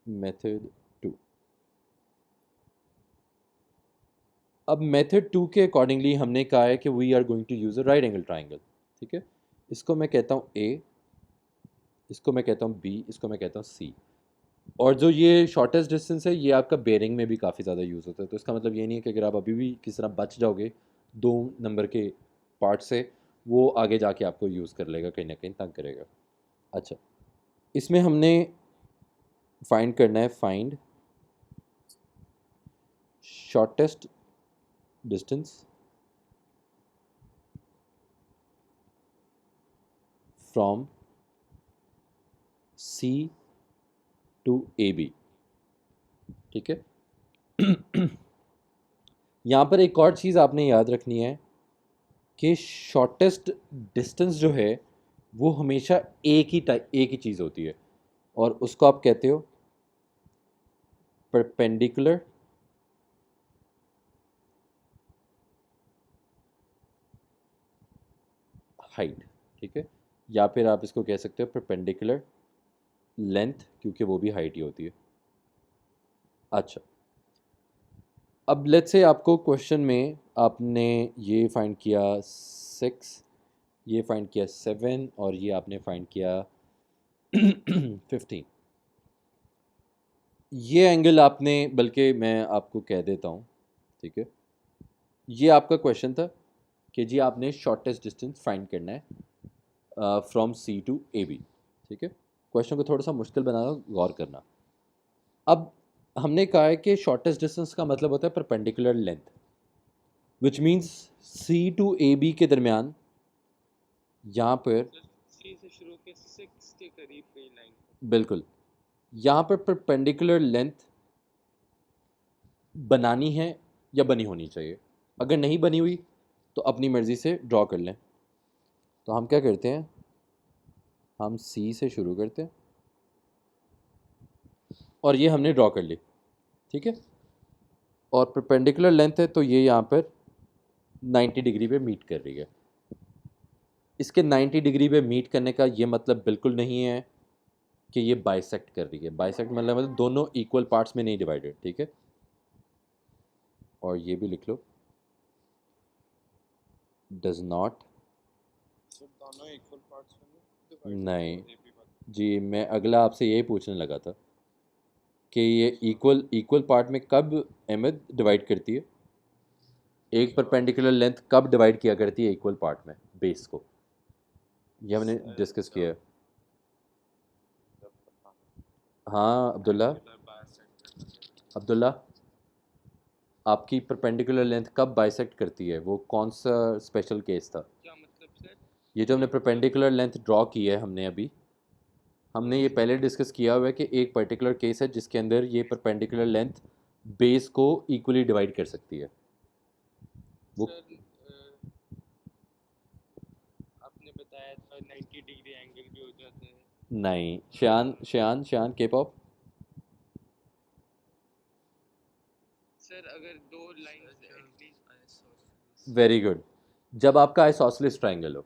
Speaker 1: मेथड 2, अब मेथड 2 के अकॉर्डिंगली हमने कहा है कि we are going to use a right angle triangle, ठीक है। इसको मैं कहता हूँ ए, इसको मैं कहता हूँ बी, इसको मैं कहता हूँ सी। और जो ये शॉर्टेस्ट डिस्टेंस है ये आपका बेयरिंग में भी काफ़ी ज़्यादा यूज़ होता है। तो इसका मतलब ये नहीं है कि अगर आप अभी भी किसी तरह बच जाओगे 2 नंबर के पार्ट से, वो आगे जाके आपको यूज़ कर लेगा, कहीं ना कहीं तंग करेगा। अच्छा, इसमें हमने फाइंड करना है, find shortest distance from C to A B, ठीक है। यहाँ पर एक और चीज़ आपने याद रखनी है कि शॉर्टेस्ट डिस्टेंस जो है वो हमेशा एक ही चीज़ होती है, और उसको आप कहते हो परपेंडिकुलर हाइट, ठीक है, या फिर आप इसको कह सकते हो परपेंडिकुलर लेंथ, क्योंकि वो भी हाइट ही होती है। अच्छा, अब लेट्स से आपको क्वेश्चन में आपने ये फाइंड किया 6, ये फाइंड किया 7 और ये आपने फाइंड किया 15। ये एंगल आपने, बल्कि मैं आपको कह देता हूँ, ठीक है, ये आपका क्वेश्चन था कि जी आपने शॉर्टेस्ट डिस्टेंस फाइंड करना है from C to A B, ठीक है। क्वेश्चन को थोड़ा सा मुश्किल बनाना, गौर करना। अब हमने कहा है कि शॉर्टेस्ट डिस्टेंस का मतलब होता है perpendicular length, which means C to A B के दरमियान यहाँ पर,
Speaker 3: सर सी से शुरू के 6 के करीब कोई लाइन।
Speaker 1: बिल्कुल, यहाँ पर परपेंडिकुलर लेंथ बनानी है या बनी होनी चाहिए। अगर नहीं बनी हुई तो अपनी मर्ज़ी से ड्रॉ कर लें। तो हम क्या करते हैं, हम सी से शुरू करते हैं और ये हमने ड्रॉ कर ली, ठीक है, और परपेंडिकुलर लेंथ है तो ये यहाँ पर 90 डिग्री पे मीट कर रही है। इसके 90 डिग्री पे मीट करने का ये मतलब बिल्कुल नहीं है कि ये बाइसेक्ट कर रही है। बाइसेक्ट मतलब दोनों इक्वल पार्ट्स में नहीं डिवाइडेड, ठीक है। और ये भी लिख लो, डज नॉट,
Speaker 2: सर दोनों इक्वल पार्ट्स में divide
Speaker 1: नहीं
Speaker 2: होते हैं, ये भी बात।
Speaker 1: जी, मैं अगला आपसे यही पूछने लगा था कि ये इक्वल पार्ट में कब अहमद डिवाइड करती है, एक परपेंडिकुलर लेंथ कब डिवाइड किया करती है इक्वल पार्ट में बेस को, ये हमने डिस्कस किया है। हाँ अब्दुल्ला, अब्दुल्ला आपकी परपेंडिकुलर लेंथ कब बाइसेक्ट करती है, वो कौन सा स्पेशल केस था?
Speaker 3: क्या मतलब सर?
Speaker 1: ये जो हमने परपेंडिकुलर लेंथ ड्रॉ की है हमने अभी, हमने ये पहले डिस्कस किया हुआ है कि एक पर्टिकुलर केस है जिसके अंदर ये परपेंडिकुलर लेंथ बेस को इक्वली डिवाइड कर सकती है। वो
Speaker 3: सर आपने बताया था 90 डिग्री एंगल भी हो जाते हैं।
Speaker 1: नहीं, शान के पॉप,
Speaker 3: सर अगर दो लाइंस एटलीस्ट।
Speaker 1: Very good. जब आपका आइसोसेलेस ट्रायंगल हो,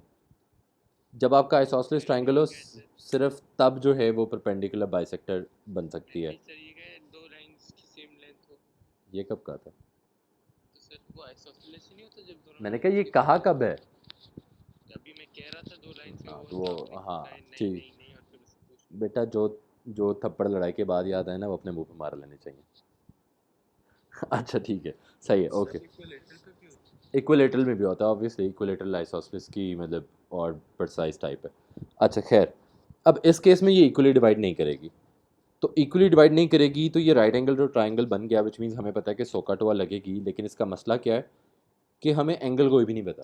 Speaker 1: जब आपका आइसोसेलेस ट्रायंगल हो, सिर्फ तब जो है वो परपेंडिकुलर बाइसेक्टर बन सकती है।
Speaker 3: सर ये कहे दो लाइंस की सेम लेंथ हो,
Speaker 1: ये कब कहा था?
Speaker 3: तो सर वो आइसोसेलेस नहीं होता जब दोनों
Speaker 1: मैंने कहा ये कहा कब है?
Speaker 3: अभी मैं कह रहा था दो लाइंस के
Speaker 1: हाँ,
Speaker 3: वो
Speaker 1: तो
Speaker 3: आपने
Speaker 1: वो, हाँ
Speaker 3: लाइन नहीं
Speaker 1: ठीक,
Speaker 3: नहीं नहीं और फिर उसको पूछ लिया।
Speaker 1: बेटा जो जो थप्पड़ लड़ाई के बाद याद आए ना वो अपने मुंह पे मार लेने चाहिए। अच्छा ठीक है, सही है, ओके।
Speaker 3: इक्विलेटरल पे भी होता है।
Speaker 1: इक्विलेटरल में भी होता है ऑब्वियसली, इक्विलेटरल आइसोसेलेस की मतलब और प्रिसाइज टाइप है। अच्छा खैर, अब इस केस में ये इक्वली डिवाइड नहीं करेगी, तो इक्वली डिवाइड नहीं करेगी तो ये राइट एंगल जो ट्राइंगल बन गया, विच मीन्स हमें पता है कि सोकाटोआ लगेगी, लेकिन इसका मसला क्या है कि हमें एंगल कोई भी नहीं पता।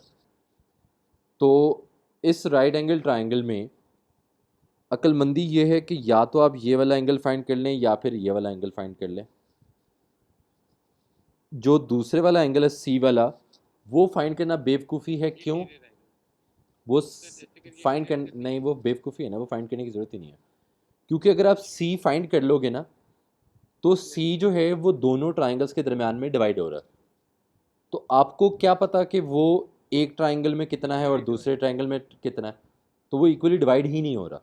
Speaker 1: तो इस राइट एंगल ट्राइंगल में अक्लमंदी ये है कि या तो आप ये वाला एंगल फाइंड कर लें या फिर ये वाला एंगल फाइंड कर लें। जो दूसरे वाला एंगल है सी वाला, वो फाइंड करना बेवकूफ़ी है। क्यों?
Speaker 3: इंटीरियर एंगल
Speaker 1: वो
Speaker 3: जैसे कि ये
Speaker 1: फाइंड कर,
Speaker 3: सेंटर
Speaker 1: नहीं वो बेवकूफ़ी है ना, वो फाइंड करने की ज़रूरत ही नहीं है, क्योंकि अगर आप सी फाइंड कर लोगे ना तो सी जो है वो दोनों ट्राइंगल्स के दरमियान में डिवाइड हो रहा है। तो आपको क्या पता कि वो एक ट्राइंगल में कितना है और दूसरे ट्राइंगल में कितना है, तो वो इक्वली डिवाइड ही नहीं हो रहा,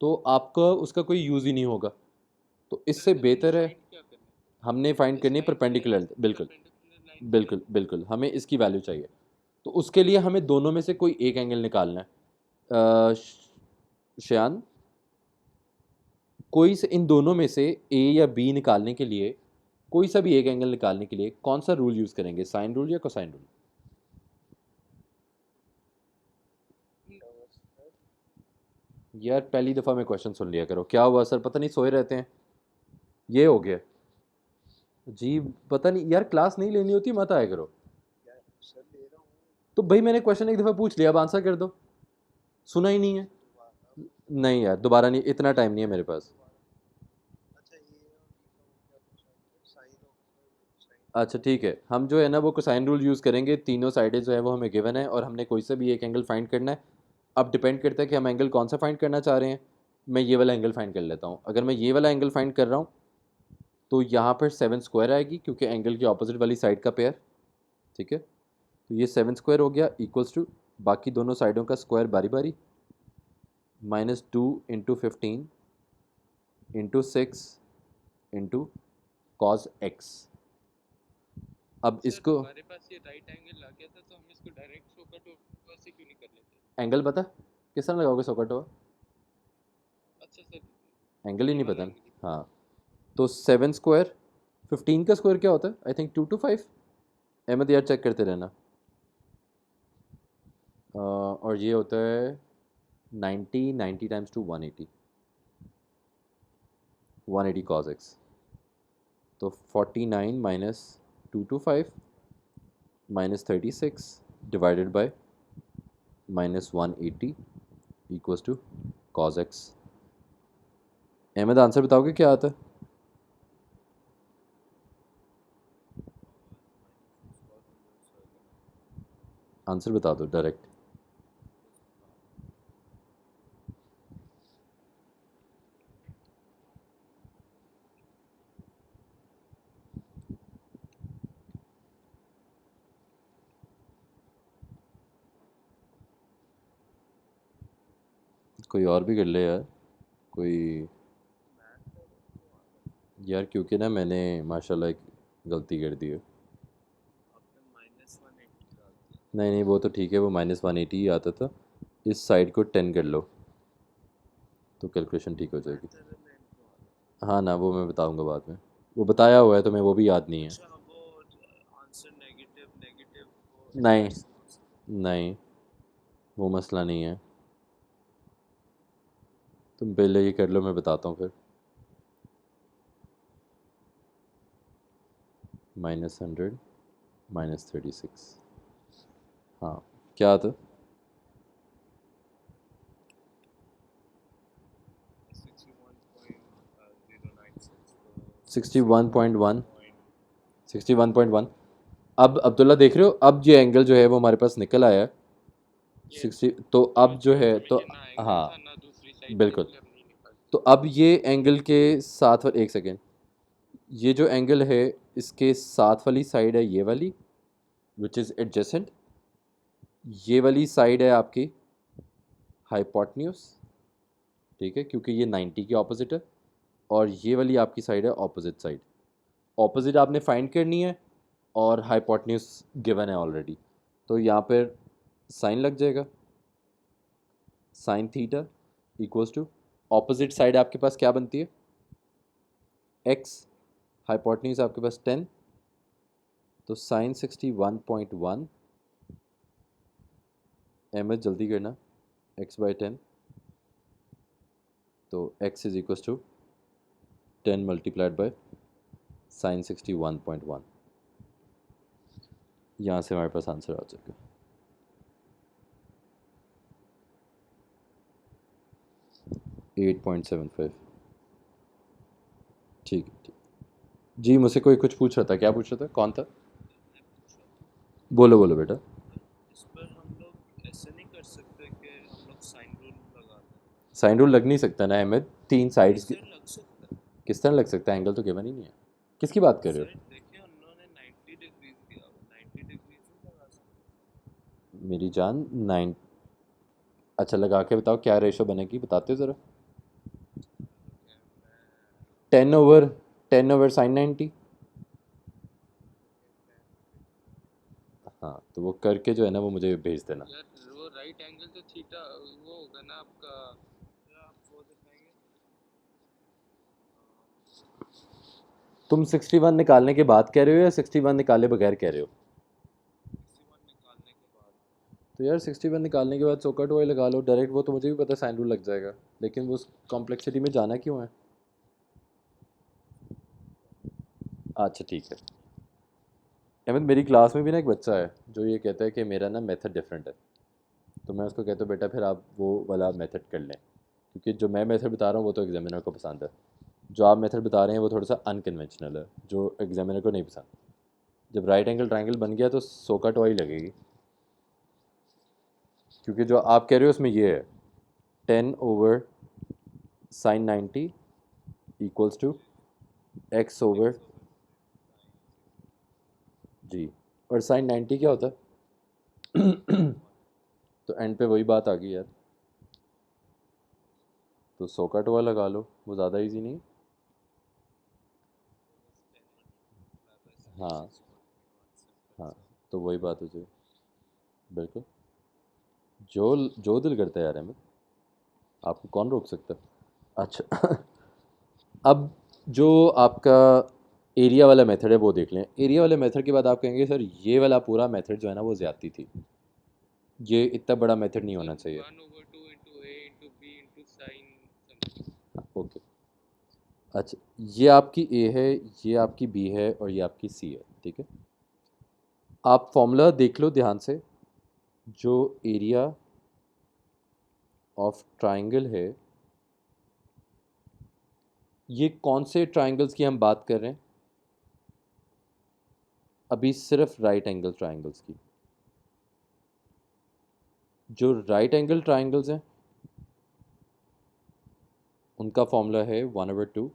Speaker 1: तो आपका उसका कोई यूज़ ही नहीं होगा। तो इससे बेहतर है,
Speaker 3: क्या करना है?
Speaker 1: हमने फाइंड करनी है परपेंडिकुलर, बिल्कुल
Speaker 3: परपेंडिकुलर लाइन
Speaker 1: बिल्कुल बिल्कुल, हमें इसकी वैल्यू चाहिए। तो उसके लिए हमें दोनों में से कोई एक एंगल निकालना है। श्यान, कोई से इन दोनों में से ए या बी निकालने के लिए, कोई सा भी एक एंगल निकालने के लिए कौन सा रूल यूज़ करेंगे, साइन रूल या कोसाइन रूल? यार पहली दफ़ा में क्वेश्चन सुन लिया करो, क्या हुआ सर, पता नहीं सोए रहते हैं, ये हो गया जी, पता नहीं यार, क्लास नहीं लेनी होती मत आया करो।
Speaker 2: यार सर ले रहा हूँ
Speaker 1: तो भाई मैंने क्वेश्चन एक दफ़ा पूछ लिया, अब आंसर कर दो, सुना ही नहीं है।
Speaker 2: दोबारा।
Speaker 1: नहीं यार दोबारा नहीं, इतना टाइम नहीं है मेरे पास।
Speaker 2: अच्छा ये और ये का क्या पूछा साइन होगा साइन।
Speaker 1: अच्छा ठीक है, हम जो है ना वो कोसाइन रूल यूज़ करेंगे, तीनों साइडें जो है वो हमें गिवन है और हमने कोई सा भी एक एंगल फाइंड करना है। अब डिपेंड करता है कि हम एंगल कौन सा फाइंड करना चाह रहे हैं। मैं ये वाला एंगल फाइंड कर लेता हूँ। अगर मैं ये वाला एंगल फाइंड कर रहा हूँ तो यहाँ पर 7 स्क्वायर आएगी, क्योंकि एंगल की ऑपोजिट वाली साइड का पेयर, ठीक है। तो ये 7 स्क्वायर हो गया इक्वल्स टू बाकी दोनों साइडों का स्क्वायर बारी बारी, -2 into 15 into 6 into cos x. अब
Speaker 2: सर
Speaker 1: इसको
Speaker 2: हमारे पास ये राइट एंगल आ गया था तो हम इसको डायरेक्ट सोकट ओवर से क्यों नहीं कर लेते?
Speaker 1: एंगल पता किस तरह लगाओगे सोकट ओवर?
Speaker 2: अच्छा सर,
Speaker 1: एंगल ही
Speaker 2: ये
Speaker 1: नहीं
Speaker 2: वाला
Speaker 1: पता ना।
Speaker 2: एंगल।
Speaker 1: हाँ, तो 7 स्क्वायर 15 का स्क्वायर क्या होता है? I think 2 to 5। अहमद यार चेक करते रहना। और ये होता है 90 टाइम्स टू 180 कॉस एक्स। तो 49 minus 2 to 5 minus 36 divided by -180 equals to cos x. Ahmad answer बताओगे क्या आता है? आंसर बता दो डायरेक्ट। कोई और भी कर ले यार, कोई यार, क्योंकि ना मैंने माशाल्लाह एक गलती कर दी है।
Speaker 2: आपने -180 डाल दिया।
Speaker 1: नहीं नहीं, वो तो ठीक है, वो -180 ही आता था। इस साइड को 10 कर लो तो कैलकुलेशन ठीक हो जाएगी।
Speaker 2: मैथरलैंड क्यों आ रहा है?
Speaker 1: हाँ ना, वो मैं बताऊंगा बाद में। वो बताया हुआ है तुम्हें, वो भी याद नहीं है।
Speaker 2: अच्छा वो आंसर नेगेटिव नेगेटिव वो
Speaker 1: नहीं
Speaker 2: इनवर्स हो सकता
Speaker 1: नहीं, वो मसला नहीं है। तुम पहले ये कर लो, मैं बताता हूँ फिर। -100 -36। हाँ, क्या था?
Speaker 2: है। 61.096 तो
Speaker 1: 61.1
Speaker 2: 61
Speaker 1: 61.1। अब अब्दुल्ला देख रहे हो, अब ये एंगल जो है वो हमारे पास निकल आया है
Speaker 2: ये
Speaker 1: 60। तो अब जो है तो
Speaker 2: ये ना एंगल
Speaker 1: हाँ
Speaker 2: था ना दूसरी साइड थी
Speaker 1: बिल्कुल।
Speaker 2: इसलिए हम नहीं निकाल
Speaker 1: तो अब ये एंगल के साथ एक सेकेंड, ये जो एंगल है इसके साथ वाली साइड है ये वाली, विच इज़ एडजेसेंट। ये वाली साइड है आपकी हाइपोटेन्यूज, ठीक है, क्योंकि ये 90 के ऑपोजिट है। और ये वाली आपकी साइड है ऑपोजिट साइड। ऑपोजिट आपने फाइंड करनी है और हाइपोटेन्यूज गिवन है ऑलरेडी। तो यहाँ पर साइन लग जाएगा, sine theta equals to opposite side आपके पास क्या बनती है? एक्स। हाइपोटेन्यूज आपके पास 10, तो साइन 61.1। अहमद जल्दी करना, x/10, तो x is equals to 10 multiplied by sine 61.1। यहाँ से हमारे पास आंसर आ जाएगा। $8.75। ठीक है ठीक। जी, मुझसे कोई कुछ पूछ रहा था, क्या पूछ रहा था, कौन था?
Speaker 2: मैं पूछ रहा था
Speaker 1: बोलो बोलो बेटा।
Speaker 2: इस पर हम लोग ऐसे नहीं कर सकते कि हम लोग साइन रूल लगा दें।
Speaker 1: साइन रूल लग नहीं सकता ना अहमद, तीन साइड्स की।
Speaker 2: सर लग सकता है।
Speaker 1: किस तरह लग सकता है? एंगल तो गिवन ही नहीं है। किसकी बात कर रहे
Speaker 2: सर
Speaker 1: हो?
Speaker 2: देखिए उन्होंने 90 डिग्रीज दिया हुआ, 90 डिग्रीज नहीं लगा सकते।
Speaker 1: मेरी जान, 9। अच्छा लगा के बताओ क्या रेशो बनेगी, बताते हो ज़रा।
Speaker 2: रुके मैं
Speaker 1: 10/10/sin 90। हाँ, तो वो करके जो है ना वो मुझे भेज देना।
Speaker 2: यार वो राइट एंगल तो थीटा वो होगा ना आपका, क्या आप वो दिखाएंगे?
Speaker 1: तुम 61 निकालने के बाद कह रहे हो या 61 निकाले बगैर कह रहे हो?
Speaker 2: 61 निकालने के बाद।
Speaker 1: तो यार 61 निकालने के बाद सोकट ऑयल लगा लो डायरेक्ट, वो तो मुझे भी पता है साइन रूल लग जाएगा, लेकिन वो उस कॉम्प्लेक्सिटी में जाना क्यों है? अच्छा ठीक है। अहमद, मेरी क्लास में भी ना एक बच्चा है जो ये कहता है कि मेरा ना मेथड डिफरेंट है। तो मैं उसको कहता हूँ बेटा फिर आप वो वाला मेथड कर लें, क्योंकि जो मैं मेथड बता रहा हूँ वो तो एग्जामिनर को पसंद है। जो आप मेथड बता रहे हैं वो थोड़ा सा अनकन्वेंशनल है, जो एग्जामिनर को नहीं पसंद। जब राइट एंगल ट्रायंगल बन गया तो सोकट ऑयल लगेगी, क्योंकि जो आप कह रहे हो उसमें ये है 10/sin 90 equals to x over. जी, और sin 90 क्या होता है? तो एंड पे वही बात आ गई यार, तो 100 का टोआ लगा लो, वो ज़्यादा इजी नहीं? हाँ हाँ, तो वही बात हो जाए, बिल्कुल, जो जो दिल करता है यार अहमद, आपको कौन रोक सकता है? अच्छा अब जो आपका एरिया वाला मेथड है वो देख लें। एरिया वाले मेथड के बाद आप कहेंगे सर ये वाला पूरा मेथड जो है ना वो ज़्यादती थी, ये इतना बड़ा मेथड नहीं होना चाहिए।
Speaker 3: 1/2 into a into b into sin something.
Speaker 1: Okay, अच्छा, ये आपकी ए है, ये आपकी बी है और ये आपकी सी है, ठीक है। आप फॉर्मूला देख लो ध्यान से, जो एरिया ऑफ ट्राइंगल है, ये कौन से ट्राइंगल्स की हम बात कर रहे हैं अभी? सिर्फ राइट एंगल ट्राइंगल्स की। जो राइट एंगल ट्राइंगल्स हैं उनका फॉर्मूला है 1/2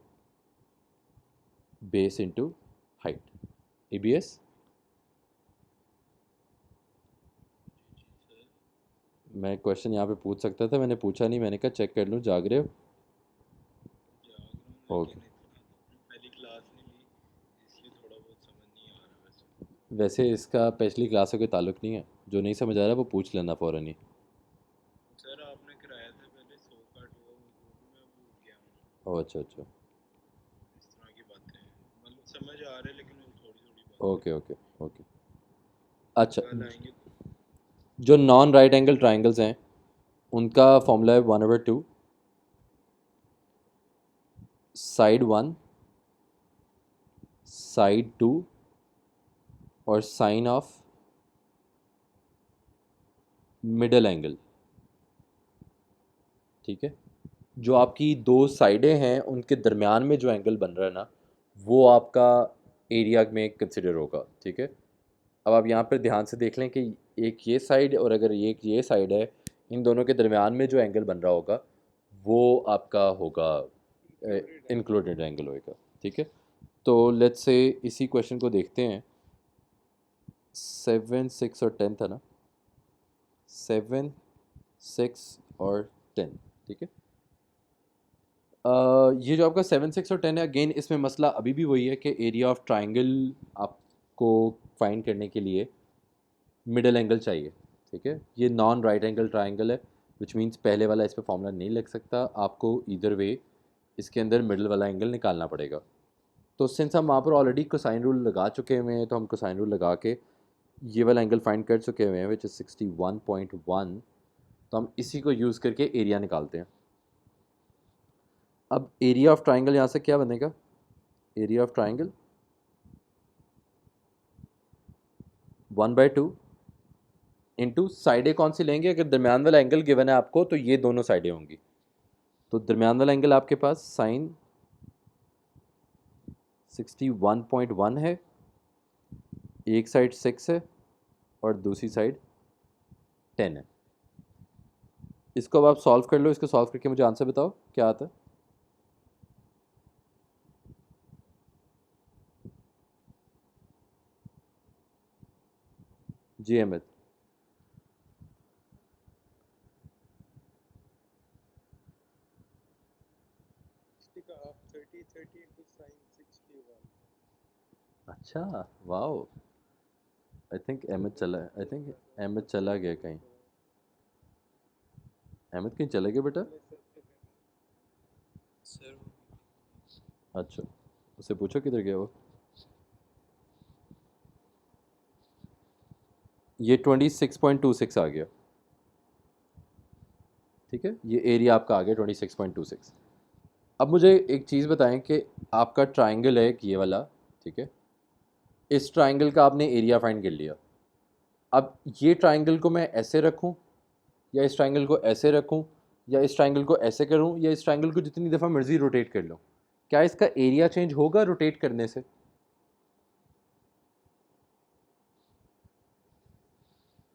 Speaker 1: बेस इंटू हाइट, ABS। मैं क्वेश्चन यहाँ पे पूछ सकता था, मैंने पूछा नहीं, मैंने कहा चेक कर लूँ, जाग रहे हो?
Speaker 3: जाग रहा हूँ
Speaker 1: ओके,
Speaker 3: लेकिन इतना पहली क्लास नहीं ली इसलिए थोड़ा बहुत समझ नहीं आ रहा वैसे।
Speaker 1: वैसे इसका पिछली क्लास से कोई ताल्लुक नहीं है, जो नहीं समझ आ रहा वो पूछ लेना फ़ौरन ही।
Speaker 3: सर आपने कराया था पहले 100 का टोआ, वो भी मैं भूल गया हूँ।
Speaker 1: ओह अच्छा अच्छा,
Speaker 3: इस तरह की बातें मतलब समझ आ रहे लेकिन वो थोड़ी थोड़ी बातें
Speaker 1: ओके ओके ओके। अच्छा,
Speaker 3: कल आएंगे तो।
Speaker 1: जो नॉन राइट एंगल ट्राइंगल्स हैं उनका फॉर्मूला है 1/2 साइड 1 साइड 2 और साइन ऑफ मिडल एंगल, ठीक है। जो आपकी दो साइडें हैं उनके दरमियान में जो एंगल बन रहा है ना, वो आपका एरिया में कंसिडर होगा, ठीक है। अब आप यहाँ पर ध्यान से देख लें कि एक ये साइड और अगर एक ये साइड है, इन दोनों के दरमियान में जो एंगल बन रहा होगा वो आपका होगा इंक्लूडेड एंगल होएगा, ठीक है। तो लेट्स से इसी क्वेश्चन को देखते हैं। 7, 6 और 10 था ना, 7, 6 और 10, ठीक है। ये जो आपका 7, 6 और 10 है, अगेन इसमें मसला अभी भी वही है कि एरिया ऑफ ट्राइंगल आपको फाइंड करने के लिए मिडल एंगल चाहिए, ठीक है। ये नॉन राइट एंगल ट्राइंगल है, विच मीन्स पहले वाला इस पर फॉर्मूला नहीं लग सकता, आपको इधर वे इसके अंदर मिडल वाला एंगल निकालना पड़ेगा। तो सिंस हम वहाँ पर ऑलरेडी कोसाइन रूल लगा चुके हुए हैं, तो हम कोसाइन रूल लगा के ये वाला एंगल फाइंड कर चुके हुए हैं विच इज़ 61.1, तो हम इसी को यूज़ करके एरिया निकालते हैं। अब एरिया ऑफ ट्राइंगल यहाँ से क्या बनेगा? एरिया ऑफ ट्राइंगल 1/2 इंटू साइडें कौन सी लेंगे? अगर दरमियान वाला एंगल गिवन है आपको तो ये दोनों साइडें होंगी, तो दरमियान वाला एंगल आपके पास साइन 61.1 है, एक साइड 6 है और दूसरी साइड 10 है। इसको अब आप सॉल्व कर लो, इसको सॉल्व करके मुझे आंसर बताओ क्या आता है। जी अहमद,
Speaker 3: आप 30 into sin 61।
Speaker 1: अच्छा, वाओ, आई थिंक अहमद चला, आई थिंक अहमद चला गया कहीं। अहमद कहीं चला गया बेटा?
Speaker 3: सर
Speaker 1: अच्छा, उससे पूछो किधर गया वो। ये 26.26 आ गया, ठीक है। ये एरिया आपका आ गया 26.26। अब मुझे एक चीज़ बताएं कि आपका ट्राइंगल है एक ये वाला, ठीक है। इस ट्राइंगल का आपने एरिया फाइंड कर लिया। अब ये ट्राइंगल को मैं ऐसे रखूं या इस ट्राइंगल को ऐसे रखूं या इस ट्राइंगल को ऐसे करूं या इस ट्राइंगल को जितनी दफ़ा मर्ज़ी रोटेट कर लूं, क्या इसका एरिया चेंज होगा रोटेट करने से?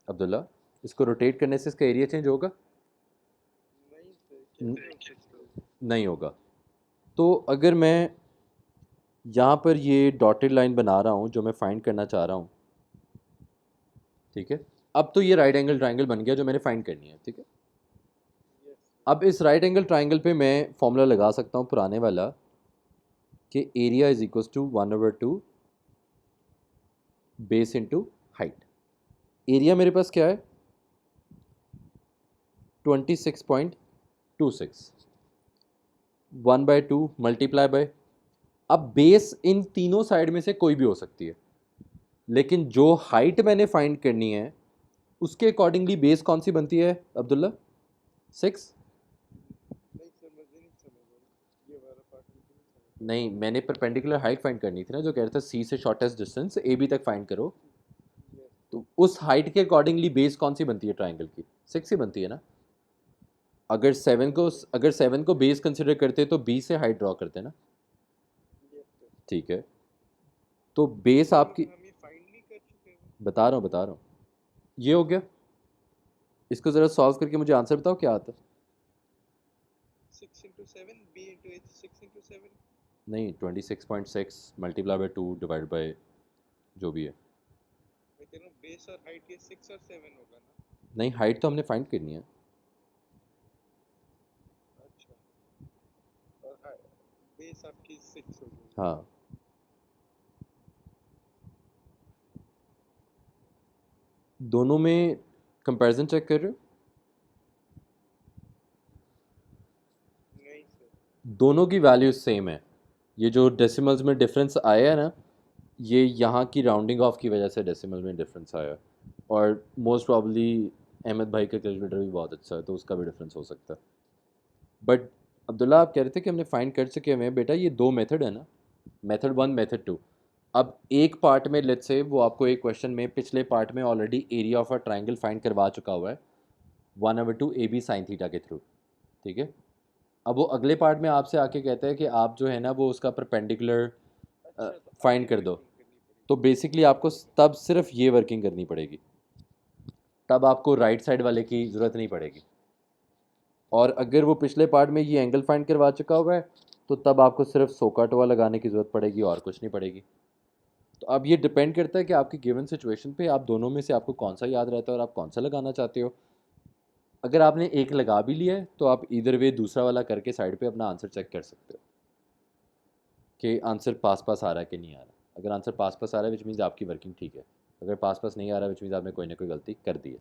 Speaker 1: अब्दुल्ला, इसको रोटेट करने से इसका एरिया चेंज होगा?
Speaker 3: नहीं सर,
Speaker 1: न-
Speaker 3: कैसे हो सकता है?
Speaker 1: नहीं होगा। तो अगर मैं यहाँ पर ये डॉटेड लाइन बना रहा हूँ जो मैं फाइंड करना चाह रहा हूँ, ठीक है, अब तो ये राइट एंगल ट्राइंगल बन गया जो मैंने फाइंड करनी है, ठीक है।
Speaker 2: Yes.
Speaker 1: अब इस राइट एंगल ट्राइंगल पे मैं फॉर्मूला लगा सकता हूँ पुराने वाला कि area is equals to 1/2 base into height. Area मेरे पास क्या है 26.26, 1/2 मल्टीप्लाई बाय, अब बेस इन तीनों साइड में से कोई भी हो सकती है, लेकिन जो हाइट मैंने फाइंड करनी है उसके अकॉर्डिंगली बेस कौन सी बनती है अब्दुल्ला? 6?
Speaker 2: नहीं सर, मुझे नहीं समझ ये वाला पार्ट मुझे नहीं समझ
Speaker 1: नहीं, मैंने परपेंडिकुलर हाइट फाइंड करनी थी ना, जो कह रहा था सी से शॉर्टेस्ट डिस्टेंस ए बी तक फाइंड करो,
Speaker 2: Yes.
Speaker 1: तो उस हाइट के अकॉर्डिंगली बेस कौन सी बनती है ट्राइंगल की? 6 ही बनती है ना। अगर 7 को बेस कंसिडर करते तो बी से हाइट ड्रॉ करते ना,
Speaker 2: Yes sir.
Speaker 1: ठीक है। तो बेस आपकी,
Speaker 2: हम ये फाइंड नहीं कर चुके हैं?
Speaker 1: बता रहा हूँ, ये हो गया। इसको ज़रा सॉल्व करके मुझे आंसर बताओ क्या आता है।
Speaker 2: 6 into 7 b into h 6 into 7
Speaker 1: नहीं, 26.6 मल्टीप्लाई बाय 2 डिवाइड बाय जो भी है।
Speaker 2: मैं कह रहा हूँ बेस और हाइट ये 6 और 7 होगा ना।
Speaker 1: नहीं, हाइट तो हमने फाइंड करनी है।
Speaker 2: अच्छा, और बेस आपकी 6 होगी।
Speaker 1: हाँ, दोनों में कंपैरिजन चेक कर रहे हो?
Speaker 2: नहीं सर।
Speaker 1: दोनों की वैल्यूज सेम है। ये जो डेसिमल्स में डिफरेंस आया है ना, ये यहाँ की राउंडिंग ऑफ की वजह से डेसिमल में डिफरेंस आया, और मोस्ट प्रॉब्ली अहमद भाई का कैलकुलेटर भी बहुत अच्छा है तो उसका भी डिफरेंस हो सकता है। बट अब्दुल्ला आप कह रहे थे कि हमने फाइंड कर चुके हैं बेटा, ये दो मेथड है ना, मेथड 1 मेथड 2। अब एक पार्ट में लेट्स से वो आपको एक क्वेश्चन में पिछले पार्ट में already area of a triangle find करवा चुका हुआ है 1/2 ए बी साइन थीटा के थ्रू, ठीक है। अब वो अगले पार्ट में आपसे आके कहते हैं कि आप जो है ना वो उसका परपेंडिकुलर
Speaker 2: अच्छा, तो
Speaker 1: फाइंड
Speaker 2: आगे
Speaker 1: कर दो,
Speaker 2: वर्किंग करनी
Speaker 1: तो
Speaker 2: पड़ेगी।
Speaker 1: बेसिकली आपको तब सिर्फ ये वर्किंग करनी पड़ेगी, तब आपको राइट साइड वाले की ज़रूरत नहीं पड़ेगी। और अगर वो पिछले पार्ट में ये एंगल फाइंड करवा चुका हुआ है तो तब आपको सिर्फ सोकाटोआ लगाने की ज़रूरत पड़ेगी और कुछ नहीं पड़ेगी। तो अब ये डिपेंड करता है कि आपकी गिवन सिचुएशन पे आप दोनों में से आपको कौन सा याद रहता है और आप कौन सा लगाना चाहते हो। अगर आपने एक लगा भी लिया है तो आप इधर वे दूसरा वाला करके साइड पे अपना आंसर चेक कर सकते हो कि आंसर पास पास आ रहा है कि नहीं आ रहा। अगर आंसर पास पास आ रहा है विच मीन्स आपकी वर्किंग ठीक है, अगर पास पास नहीं आ रहा है विच मीन्स आपने कोई ना कोई गलती कर दी है।